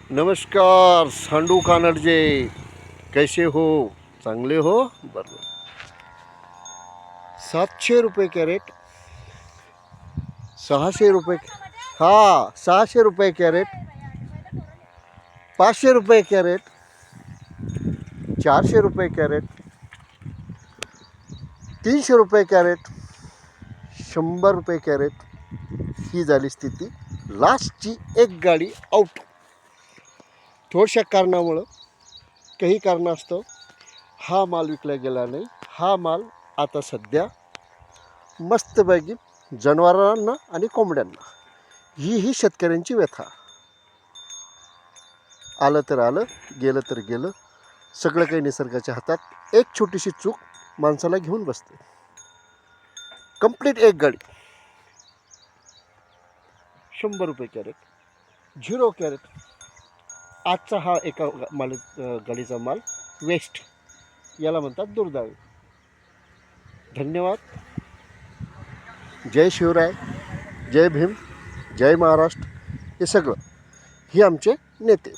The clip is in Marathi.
नमस्कार सांडू कानडजे, कैसे हो? चांगले हो? बरोबर. 700 रुपये कॅरेट, 600 रुपये. हा, 600 रुपये कॅरेट, 500 रुपये कॅरेट, 400 रुपये कॅरेट, 300 रुपये कॅरेट, 100 रुपये कॅरेट. ही झाली स्थिती. लास्टची एक गाडी आउट. थोड्याशा कारणामुळं, काही कारणास्तव हा माल विकला गेला नाही. हा माल आता सध्या मस्तपैकी जनावरांना आणि कोंबड्यांना, ही शेतकऱ्यांची व्यथा. आलं तर आलं, गेलं तर गेलं. सगळं काही निसर्गाच्या हातात. एक छोटीशी चूक माणसाला घेऊन बसते. कंप्लीट एक गाडी 100 रुपये कॅरेट, 0 कॅरेट. आजचा हा एका गाडीचा माल वेस्ट, याला म्हणतात दुर्दैवी. धन्यवाद. जय शिवराय, जय भीम, जय महाराष्ट्र. हे सगळं, हे आमचे नेते.